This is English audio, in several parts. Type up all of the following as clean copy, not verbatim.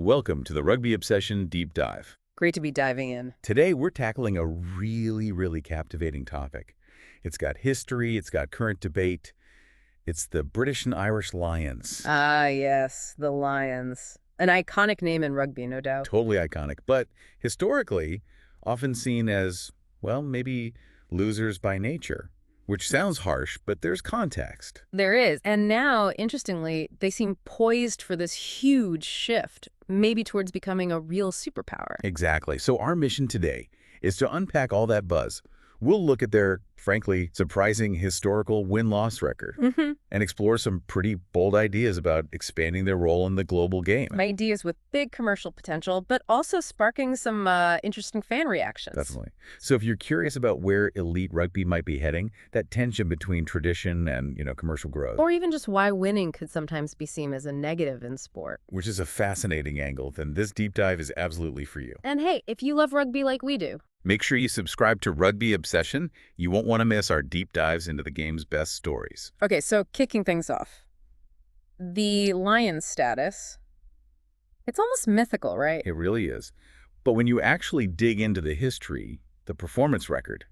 Welcome to the Rugby Obsession Deep Dive. Great to be diving in. Today, we're tackling a really captivating topic. It's got history, it's got current debate. It's the British and Irish Lions. Ah, yes, the Lions. An iconic name in rugby, no doubt. Totally iconic, but historically, often seen as, well, maybe losers by nature, which sounds harsh, but there's context. There is. And now, interestingly, they seem poised for this huge shift, maybe towards becoming a real superpower. Exactly. So our mission today is to unpack all that buzz. We'll look at their, frankly, surprising historical win-loss record and explore some pretty bold ideas about expanding their role in the global game. Ideas with big commercial potential, but also sparking some interesting fan reactions. Definitely. So if you're curious about where elite rugby might be heading, that tension between tradition and, commercial growth. Or even just why winning could sometimes be seen as a negative in sport. Which is a fascinating angle, then this deep dive is absolutely for you. And hey, if you love rugby like we do, make sure you subscribe to Rugby Obsession. You won't want to miss our deep dives into the game's best stories. Okay, so kicking things off. The Lions status, it's almost mythical, right? It really is. But when you actually dig into the history, the performance record,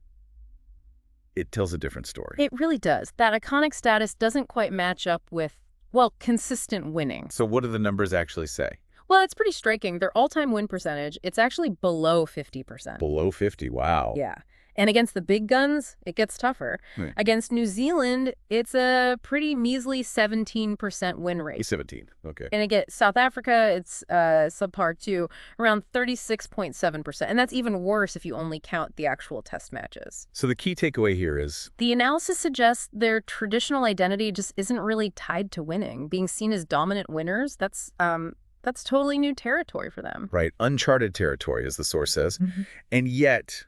it tells a different story. It really does. That iconic status doesn't quite match up with, well, consistent winning. So what do the numbers actually say? Well, it's pretty striking. Their all-time win percentage, it's actually below 50%. Below 50, wow. Yeah. And against the big guns, it gets tougher. Right. Against New Zealand, it's a pretty measly 17% win rate. 17, okay. And again, South Africa, it's subpar too, around 36.7%. And that's even worse if you only count the actual test matches. So the key takeaway here is, the analysis suggests their traditional identity just isn't really tied to winning. Being seen as dominant winners, that's totally new territory for them. right, uncharted territory, as the source says. And yet,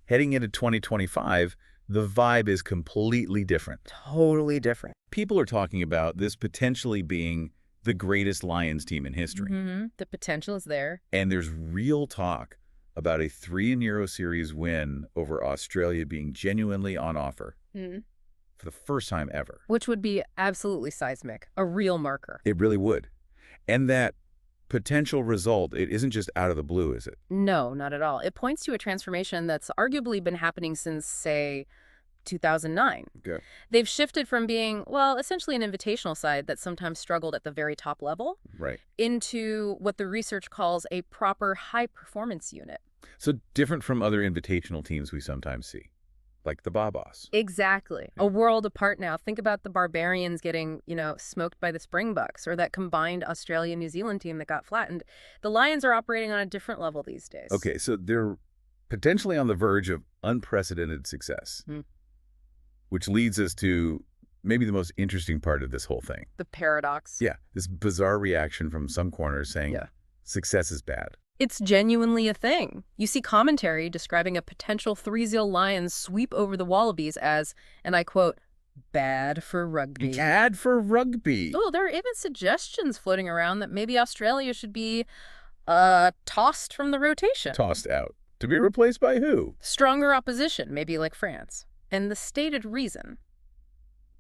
heading into 2025, the vibe is completely different. Totally different. People are talking about this potentially being the greatest Lions team in history. The potential is there. And there's real talk about a 3-Euro Series win over Australia being genuinely on offer for the first time ever. Which would be absolutely seismic, a real marker. It really would. And that potential result, it isn't just out of the blue, is it? No, not at all. It points to a transformation that's arguably been happening since, say, 2009. Okay. They've shifted from being, well, essentially an invitational side that sometimes struggled at the very top level Right. into what the research calls a proper high-performance unit. So different from other invitational teams we sometimes see, like the Babas. Exactly. A world apart now. Think about the Barbarians getting, smoked by the Springboks, or that combined Australia-New Zealand team that got flattened. The Lions are operating on a different level these days. Okay, so they're potentially on the verge of unprecedented success, which leads us to maybe the most interesting part of this whole thing. The paradox. Yeah, this bizarre reaction from some corners saying success is bad. It's genuinely a thing. You see commentary describing a potential 3-0 Lions sweep over the Wallabies as, and I quote, bad for rugby. Bad for rugby. Oh, there are even suggestions floating around that maybe Australia should be tossed from the rotation. Tossed out. To be replaced by who? Stronger opposition, maybe like France. And the stated reason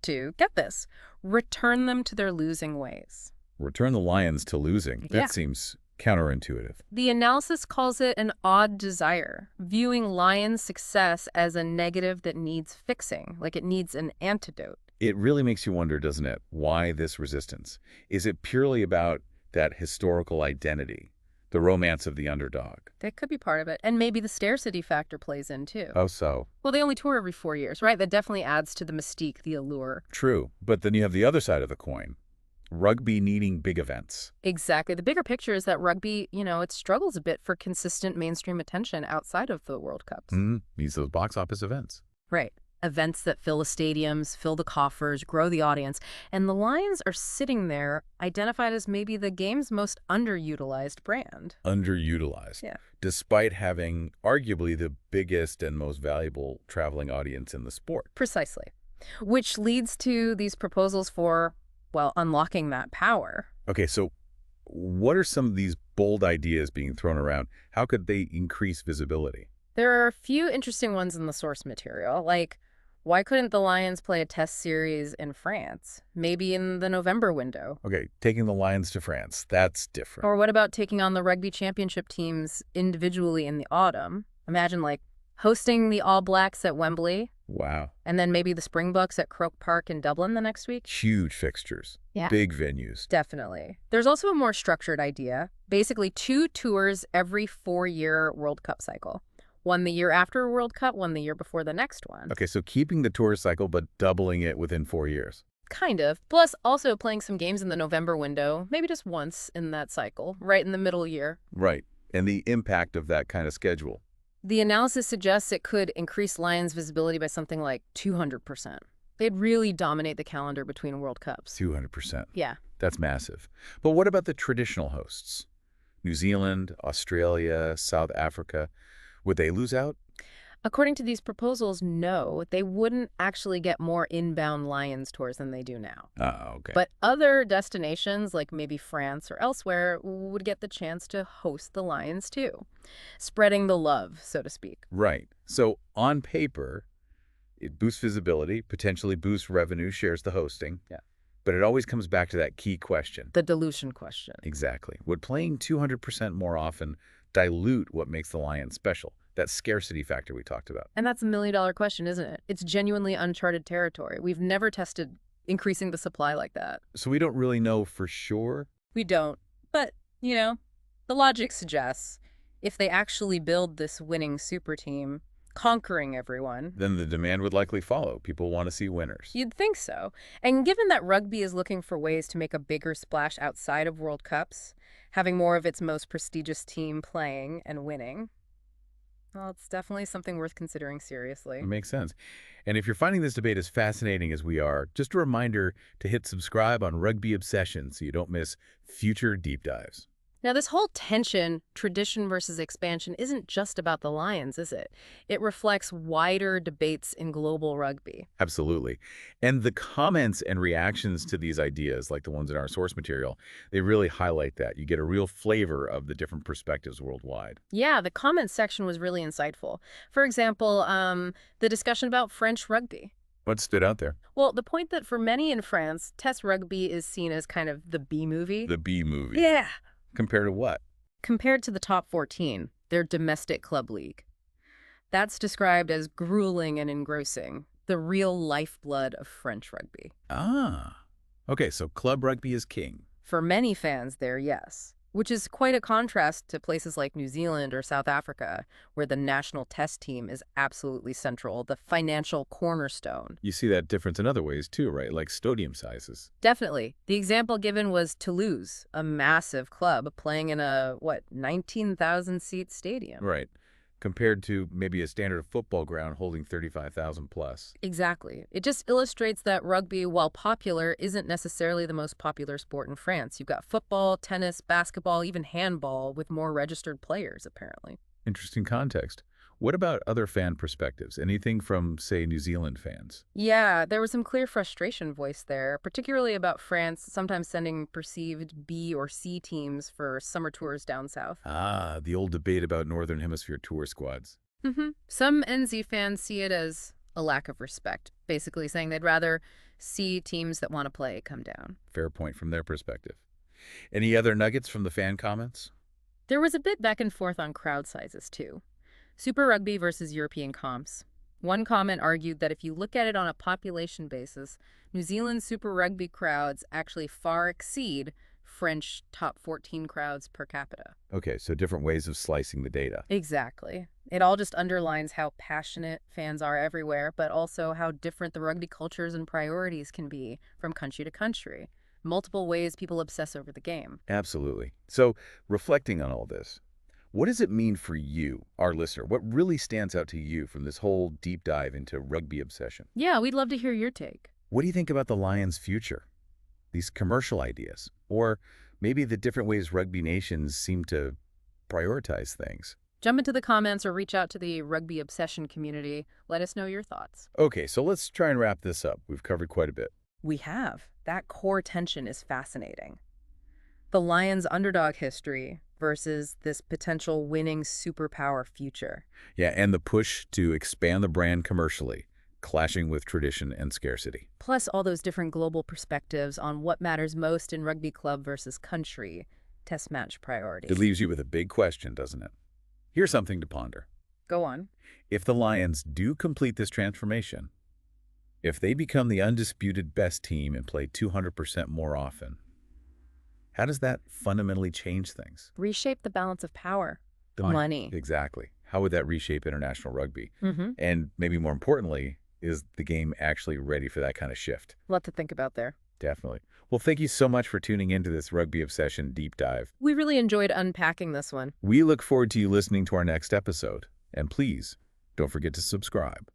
to, get this, return them to their losing ways. Return the Lions to losing. Yeah. That seems counterintuitive. The analysis calls it an odd desire, viewing Lions' success as a negative that needs fixing, like it needs an antidote. It really makes you wonder, doesn't it? Why this resistance? Is it purely about that historical identity, the romance of the underdog? That could be part of it. And maybe the scarcity factor plays in, too. Oh, so? Well, they only tour every 4 years, right? That definitely adds to the mystique, the allure. True. But then you have the other side of the coin. Rugby needing big events. Exactly. The bigger picture is that rugby, it struggles a bit for consistent mainstream attention outside of the World Cups. Needs those box office events. Right. Events that fill the stadiums, fill the coffers, grow the audience. And the Lions are sitting there identified as maybe the game's most underutilized brand. Underutilized. Yeah. Despite having arguably the biggest and most valuable traveling audience in the sport. Precisely. Which leads to these proposals for, well, unlocking that power. Okay, so what are some of these bold ideas being thrown around? How could they increase visibility? There are a few interesting ones in the source material, like Why couldn't the Lions play a test series in France? Maybe in the November window. Okay, taking the Lions to France, that's different. Or what about taking on the rugby championship teams individually in the autumn? Imagine, like, hosting the All Blacks at Wembley. Wow. And then maybe the Springboks at Croke Park in Dublin the next week. Huge fixtures. Yeah. Big venues. Definitely. There's also a more structured idea. Basically 2 tours every 4-year World Cup cycle. One the year after a World Cup, one the year before the next one. Okay, so keeping the tour cycle but doubling it within 4 years. Kind of. Plus also playing some games in the November window, maybe just once in that cycle, right in the middle year. Right. And the impact of that kind of schedule. The analysis suggests it could increase Lions' visibility by something like 200%. They'd really dominate the calendar between World Cups. 200%. Yeah. That's massive. But what about the traditional hosts? New Zealand, Australia, South Africa. Would they lose out? According to these proposals, no. They wouldn't actually get more inbound Lions tours than they do now. Okay. But other destinations, like maybe France or elsewhere, would get the chance to host the Lions too. Spreading the love, so to speak. Right. So on paper, it boosts visibility, potentially boosts revenue, shares the hosting. Yeah. But it always comes back to that key question. The dilution question. Exactly. Would playing 200% more often dilute what makes the Lions special? That scarcity factor we talked about. And that's a million-dollar question, isn't it? It's genuinely uncharted territory. We've never tested increasing the supply like that. So we don't really know for sure? We don't. But, the logic suggests if they actually build this winning super team, conquering everyone, Then the demand would likely follow. People want to see winners. you'd think so. And given that rugby is looking for ways to make a bigger splash outside of World Cups, having more of its most prestigious team playing and winning, well, it's definitely something worth considering seriously. It makes sense. And if you're finding this debate as fascinating as we are, just a reminder to hit subscribe on Rugby Obsession so you don't miss future deep dives. Now, this whole tension, tradition versus expansion, isn't just about the Lions, is it? It reflects wider debates in global rugby. Absolutely. And the comments and reactions to these ideas, like the ones in our source material, they really highlight that. You get a real flavor of the different perspectives worldwide. Yeah, the comments section was really insightful. For example, the discussion about French rugby. What stood out there? Well, the point that for many in France, test rugby is seen as kind of the B movie. The B movie. Yeah. Compared to what? Compared to the top 14, their domestic club league. That's described as grueling and engrossing, the real lifeblood of French rugby. Ah. Okay, so club rugby is king. For many fans there, yes. Which is quite a contrast to places like New Zealand or South Africa, where the national test team is absolutely central, the financial cornerstone. You see that difference in other ways too, right? Like stadium sizes. Definitely. The example given was Toulouse, a massive club playing in a, 19,000-seat stadium. Right. Compared to maybe a standard football ground holding 35,000 plus. Exactly. It just illustrates that rugby, while popular, isn't necessarily the most popular sport in France. You've got football, tennis, basketball, even handball, with more registered players, apparently. Interesting context. What about other fan perspectives? Anything from, say, New Zealand fans? Yeah, there was some clear frustration voiced there, particularly about France sometimes sending perceived B or C teams for summer tours down south. Ah, the old debate about Northern Hemisphere tour squads. Some NZ fans see it as a lack of respect, basically saying they'd rather see teams that want to play come down. Fair point from their perspective. Any other nuggets from the fan comments? There was a bit back and forth on crowd sizes, too. Super Rugby versus European comps. One comment argued that if you look at it on a population basis, New Zealand's Super Rugby crowds actually far exceed French top 14 crowds per capita. Okay, so different ways of slicing the data. Exactly. It all just underlines how passionate fans are everywhere, but also how different the rugby cultures and priorities can be from country to country. Multiple ways people obsess over the game. Absolutely. So, reflecting on all this, what does it mean for you, our listener? What really stands out to you from this whole deep dive into rugby obsession? Yeah, we'd love to hear your take. What do you think about the Lions' future? These commercial ideas? Or maybe the different ways rugby nations seem to prioritize things? Jump into the comments or reach out to the Rugby Obsession community. Let us know your thoughts. Okay, so let's try and wrap this up. We've covered quite a bit. We have. That core tension is fascinating. The Lions' underdog history versus this potential winning superpower future. Yeah, and the push to expand the brand commercially. clashing with tradition and scarcity. Plus all those different global perspectives on what matters most in rugby club versus country test match priorities. It leaves you with a big question, doesn't it? Here's something to ponder. Go on. If the Lions do complete this transformation, if they become the undisputed best team and play 200% more often, how does that fundamentally change things? Reshape the balance of power. Money. Exactly. How would that reshape international rugby? Mm-hmm. And maybe more importantly, is the game actually ready for that kind of shift? A lot to think about there. Definitely. Well, thank you so much for tuning into this Rugby Obsession deep dive. We really enjoyed unpacking this one. We look forward to you listening to our next episode. And please, don't forget to subscribe.